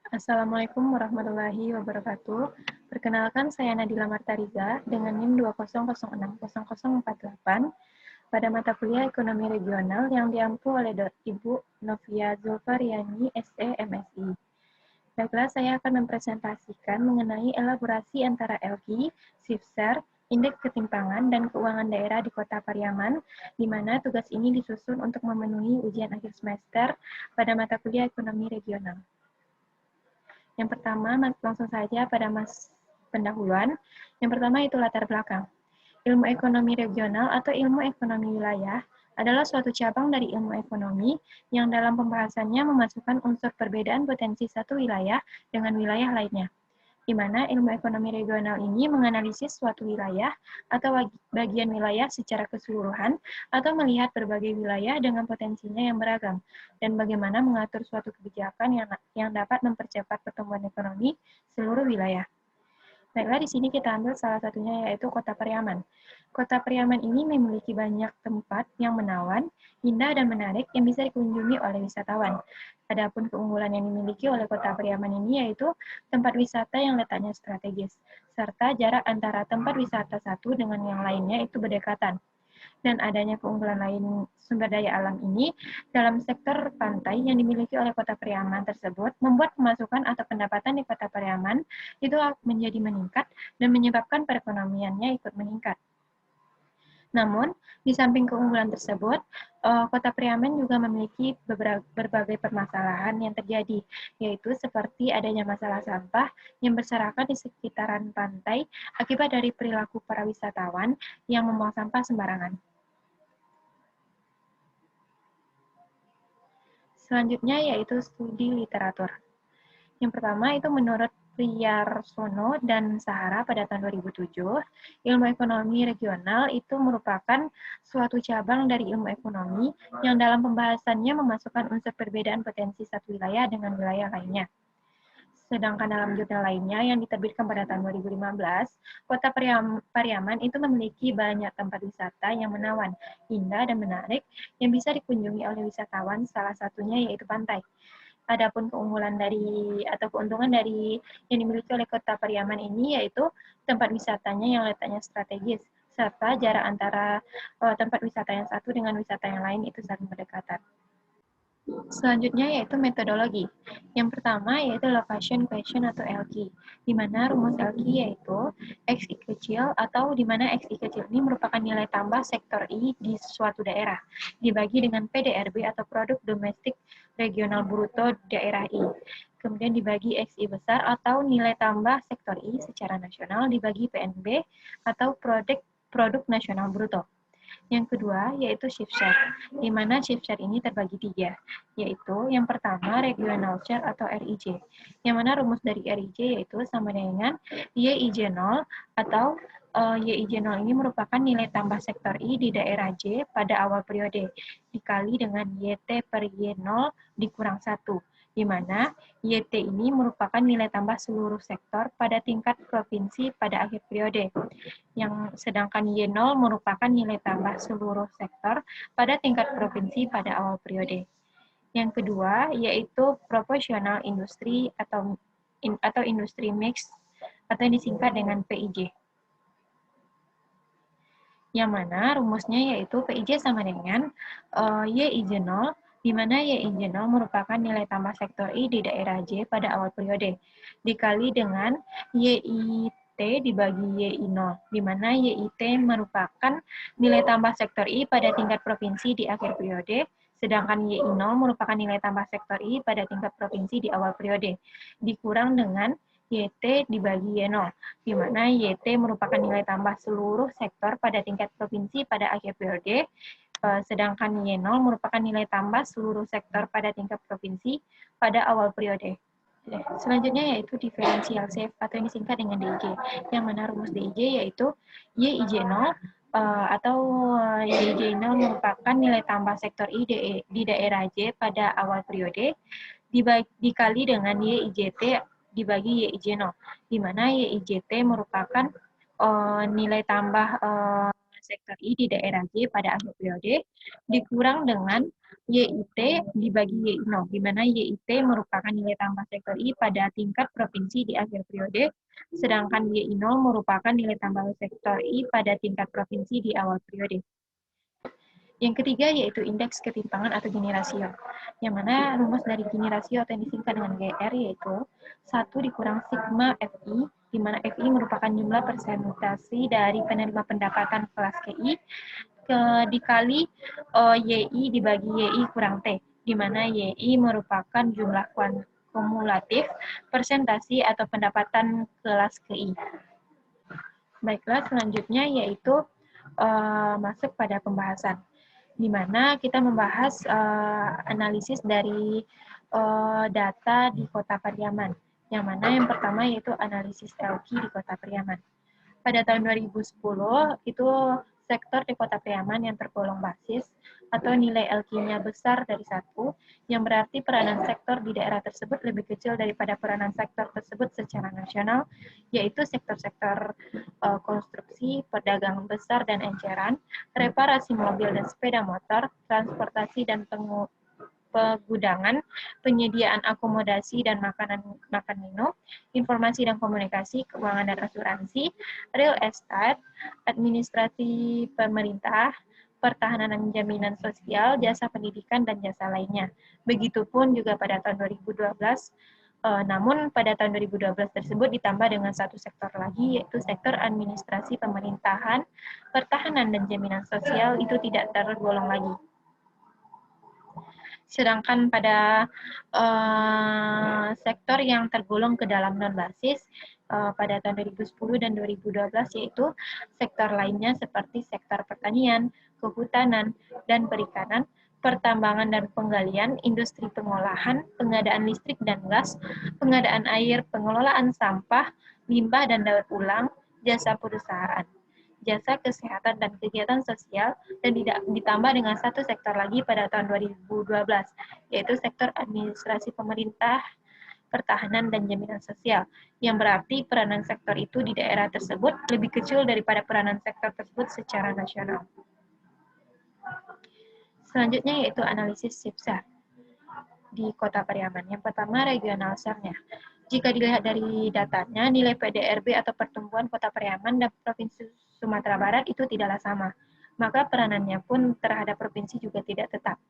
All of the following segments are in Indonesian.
Assalamualaikum warahmatullahi wabarakatuh. Perkenalkan, saya Nadila Martariza dengan NIM 200600048 pada mata kuliah Ekonomi Regional yang diampu oleh Ibu Novia Zulfariani, SE, MSI. Baiklah, saya akan mempresentasikan mengenai elaborasi antara LQ, SIFSER, Indeks Ketimpangan, dan Keuangan Daerah di Kota Pariaman, di mana tugas ini disusun untuk memenuhi ujian akhir semester pada mata kuliah Ekonomi Regional. Yang pertama, langsung saja pada pendahuluan. Yang pertama itu latar belakang. Ilmu ekonomi regional atau ilmu ekonomi wilayah adalah suatu cabang dari ilmu ekonomi yang dalam pembahasannya memasukkan unsur perbedaan potensi satu wilayah dengan wilayah lainnya, di mana ilmu ekonomi regional ini menganalisis suatu wilayah atau bagian wilayah secara keseluruhan atau melihat berbagai wilayah dengan potensinya yang beragam dan bagaimana mengatur suatu kebijakan yang dapat mempercepat pertumbuhan ekonomi seluruh wilayah. Baiklah, di sini kita ambil salah satunya yaitu Kota Pariaman. Kota Pariaman ini memiliki banyak tempat yang menawan, indah, dan menarik yang bisa dikunjungi oleh wisatawan. Adapun keunggulan yang dimiliki oleh Kota Pariaman ini yaitu tempat wisata yang letaknya strategis, serta jarak antara tempat wisata satu dengan yang lainnya itu berdekatan. Dan adanya keunggulan lain sumber daya alam ini dalam sektor pantai yang dimiliki oleh Kota Pariaman tersebut membuat pemasukan atau pendapatan di Kota Pariaman itu menjadi meningkat dan menyebabkan perekonomiannya ikut meningkat. Namun, di samping keunggulan tersebut, Kota Priaman juga memiliki berbagai permasalahan yang terjadi, yaitu seperti adanya masalah sampah yang berserakan di sekitaran pantai akibat dari perilaku para wisatawan yang membuang sampah sembarangan. Selanjutnya yaitu studi literatur. Yang pertama itu menurut Priarsono dan Sahara pada tahun 2007, ilmu ekonomi regional itu merupakan suatu cabang dari ilmu ekonomi yang dalam pembahasannya memasukkan unsur perbedaan potensi satu wilayah dengan wilayah lainnya. Sedangkan dalam jurnal lainnya yang diterbitkan pada tahun 2015, Kota Pariaman itu memiliki banyak tempat wisata yang menawan, indah, dan menarik yang bisa dikunjungi oleh wisatawan, salah satunya yaitu pantai. Adapun keunggulan dari atau keuntungan dari yang dimiliki oleh Kota Pariaman ini yaitu tempat wisatanya yang letaknya strategis, serta jarak antara tempat wisata yang satu dengan wisata yang lain itu saling berdekatan. Selanjutnya yaitu metodologi. Yang pertama yaitu location question atau LQ, di mana rumus LQ yaitu XI kecil atau di mana XI kecil ini merupakan nilai tambah sektor I di suatu daerah, dibagi dengan PDRB atau produk domestik regional bruto daerah I. Kemudian dibagi XI besar atau nilai tambah sektor I secara nasional dibagi PNB atau produk nasional bruto. Yang kedua, yaitu shift share, di mana shift share ini terbagi tiga, yaitu yang pertama regional share atau RIJ, yang mana rumus dari RIJ yaitu sama dengan YIJ0 atau YIJ0 ini merupakan nilai tambah sektor I di daerah J pada awal periode, dikali dengan YT per Y0 dikurang 1, di mana YT ini merupakan nilai tambah seluruh sektor pada tingkat provinsi pada akhir periode, yang sedangkan Y0 merupakan nilai tambah seluruh sektor pada tingkat provinsi pada awal periode. Yang kedua, yaitu proporsional industri atau industri mix atau yang disingkat dengan PIJ. Yang mana rumusnya yaitu PIJ sama dengan YIJ0, di mana YIJ0 merupakan nilai tambah sektor I di daerah J pada awal periode, dikali dengan YIT dibagi YI0, di mana YIT merupakan nilai tambah sektor I pada tingkat provinsi di akhir periode, sedangkan YI0 merupakan nilai tambah sektor I pada tingkat provinsi di awal periode, dikurang dengan YT dibagi Y0, di mana YT merupakan nilai tambah seluruh sektor pada tingkat provinsi pada akhir periode, sedangkan Y0 merupakan nilai tambah seluruh sektor pada tingkat provinsi pada awal periode. Selanjutnya yaitu diferensial shift atau yang disingkat dengan DIJ, yang mana rumus DIJ yaitu YIJ0 atau YIJ0 merupakan nilai tambah sektor I di daerah J pada awal periode, dikali dengan YIJT dibagi YIJ0, di mana YIJT merupakan nilai tambah sektor I di daerah J pada akhir periode dikurang dengan YIT dibagi Y0, di mana YIT merupakan nilai tambah sektor I pada tingkat provinsi di akhir periode, sedangkan Y0 merupakan nilai tambah sektor I pada tingkat provinsi di awal periode. Yang ketiga yaitu indeks ketimpangan atau Gini rasio, yang mana rumus dari Gini rasio atau yang disingkat dengan GR yaitu 1 dikurang sigma FI, di mana FI merupakan jumlah persentase dari penerima pendapatan kelas KI dikali YI dibagi YI kurang T, di mana YI merupakan jumlah kumulatif persentase atau pendapatan kelas KI. Baiklah, selanjutnya yaitu masuk pada pembahasan, di mana kita membahas analisis dari data di Kota Pariaman, yang mana yang pertama yaitu analisis LQ di Kota Pariaman. Pada tahun 2010, itu sektor di Kota Pariaman yang tergolong basis atau nilai LQ-nya besar dari 1, yang berarti peranan sektor di daerah tersebut lebih kecil daripada peranan sektor tersebut secara nasional, yaitu sektor-sektor konstruksi, perdagangan besar dan eceran, reparasi mobil dan sepeda motor, transportasi dan pegudangan, penyediaan akomodasi dan makan minum, informasi dan komunikasi, keuangan dan asuransi, real estate, administrasi pemerintah, pertahanan dan jaminan sosial, jasa pendidikan, dan jasa lainnya. Begitupun juga pada tahun 2012, namun pada tahun 2012 tersebut ditambah dengan satu sektor lagi, yaitu sektor administrasi pemerintahan, pertahanan, dan jaminan sosial itu tidak tergolong lagi. Sedangkan pada sektor yang tergolong ke dalam non-basis pada tahun 2010 dan 2012 yaitu sektor lainnya seperti sektor pertanian, kehutanan, dan perikanan, pertambangan dan penggalian, industri pengolahan, pengadaan listrik dan gas, pengadaan air, pengelolaan sampah, limbah dan daur ulang, jasa perusahaan, jasa kesehatan dan kegiatan sosial, dan ditambah dengan satu sektor lagi pada tahun 2012, yaitu sektor administrasi pemerintah, pertahanan, dan jaminan sosial, yang berarti peranan sektor itu di daerah tersebut lebih kecil daripada peranan sektor tersebut secara nasional. Selanjutnya yaitu analisis SIPSAR di Kota Pariaman. Yang pertama, regional SAR-nya. Jika dilihat dari datanya, nilai PDRB atau pertumbuhan Kota Pariaman dan Provinsi Sumatera Barat itu tidaklah sama. Maka peranannya pun terhadap provinsi juga tidak tetap.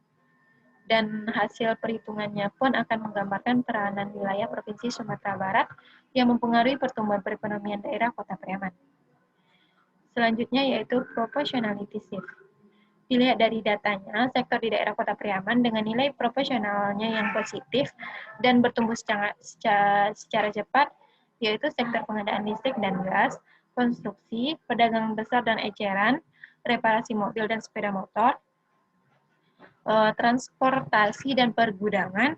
Dan hasil perhitungannya pun akan menggambarkan peranan wilayah Provinsi Sumatera Barat yang mempengaruhi pertumbuhan perekonomian daerah Kota Pariaman. Selanjutnya yaitu proportionality shift. Dilihat dari datanya, sektor di daerah Kota Pariaman dengan nilai proporsionalnya yang positif dan bertumbuh secara cepat, yaitu sektor pengadaan listrik dan gas, konstruksi, perdagangan besar dan eceran, reparasi mobil dan sepeda motor, transportasi dan pergudangan,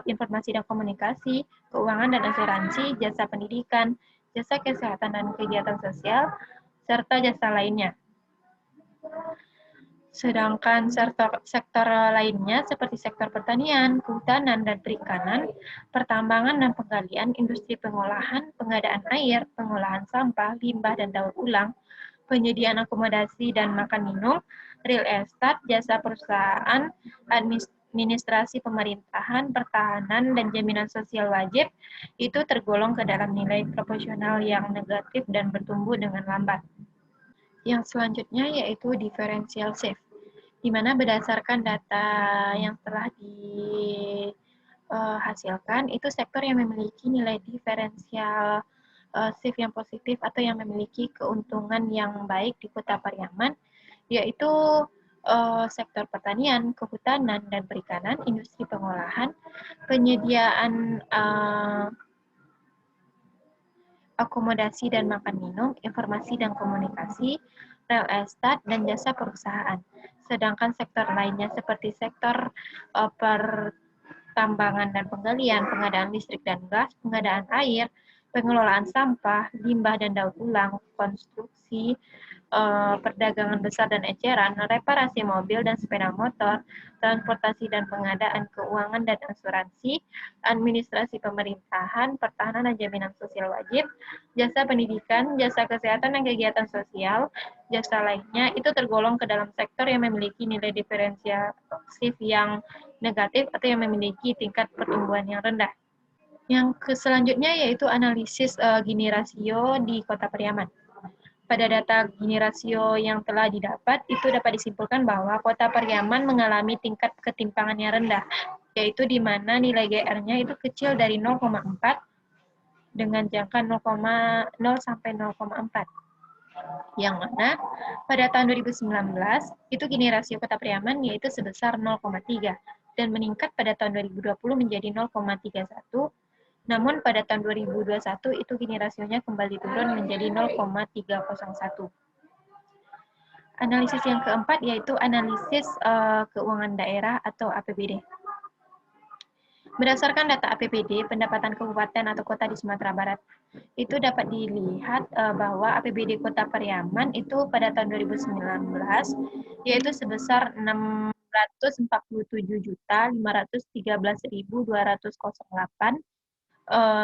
informasi dan komunikasi, keuangan dan asuransi, jasa pendidikan, jasa kesehatan dan kegiatan sosial, serta jasa lainnya. Sedangkan sektor lainnya seperti sektor pertanian, kehutanan, dan perikanan, pertambangan dan penggalian, industri pengolahan, pengadaan air, pengolahan sampah, limbah dan daur ulang, penyediaan akomodasi dan makan minum, real estate, jasa perusahaan, administrasi pemerintahan, pertahanan, dan jaminan sosial wajib, itu tergolong ke dalam nilai proporsional yang negatif dan bertumbuh dengan lambat. Yang selanjutnya yaitu differential shift, di mana berdasarkan data yang telah dihasilkan, itu sektor yang memiliki nilai diferensial shift yang positif atau yang memiliki keuntungan yang baik di Kota Pariaman, yaitu sektor pertanian, kehutanan, dan perikanan, industri pengolahan, penyediaan akomodasi dan makan minum, informasi dan komunikasi, real estate, dan jasa perusahaan. Sedangkan sektor lainnya seperti sektor pertambangan dan penggalian, pengadaan listrik dan gas, pengadaan air, pengelolaan sampah, limbah dan daur ulang, konstruksi, perdagangan besar dan eceran, reparasi mobil dan sepeda motor, transportasi dan pengadaan keuangan dan asuransi, administrasi pemerintahan, pertahanan dan jaminan sosial wajib, jasa pendidikan, jasa kesehatan dan kegiatan sosial, jasa lainnya itu tergolong ke dalam sektor yang memiliki nilai diferensiatif yang negatif atau yang memiliki tingkat pertumbuhan yang rendah. Yang selanjutnya yaitu analisis Gini rasio di Kota Pariaman. Pada data Gini rasio yang telah didapat, itu dapat disimpulkan bahwa Kota Pariaman mengalami tingkat ketimpangan yang rendah, yaitu di mana nilai GR-nya itu kecil dari 0,4 dengan jangka 0,0 sampai 0,4. Yang mana pada tahun 2019 itu Gini rasio Kota Pariaman yaitu sebesar 0,3 dan meningkat pada tahun 2020 menjadi 0,31. Namun pada tahun 2021 itu Gini rasionya kembali turun menjadi 0,301. Analisis yang keempat yaitu analisis keuangan daerah atau APBD. Berdasarkan data APBD, pendapatan kabupaten atau kota di Sumatera Barat, itu dapat dilihat bahwa APBD Kota Pariaman itu pada tahun 2019 yaitu sebesar 647.513.208,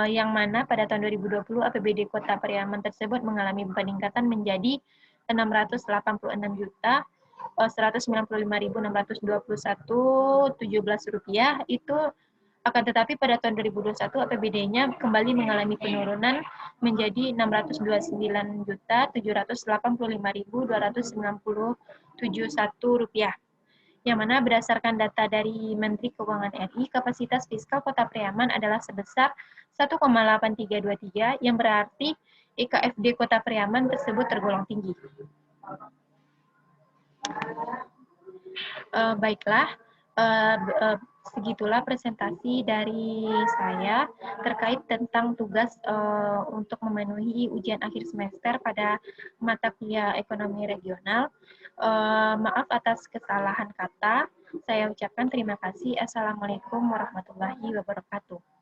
yang mana pada tahun 2020 APBD Kota Pariaman tersebut mengalami peningkatan menjadi 685.621.17 rupiah. Itu akan tetapi pada tahun 2021 APBD-nya kembali mengalami penurunan menjadi 629.785.291 rupiah. Yang mana berdasarkan data dari Menteri Keuangan RI, kapasitas fiskal Kota Pariaman adalah sebesar 1,8323, yang berarti IKFD Kota Pariaman tersebut tergolong tinggi. Baiklah, segitulah presentasi dari saya terkait tentang tugas untuk memenuhi ujian akhir semester pada mata kuliah ekonomi regional. Maaf atas kesalahan kata. Saya ucapkan terima kasih. Assalamualaikum warahmatullahi wabarakatuh.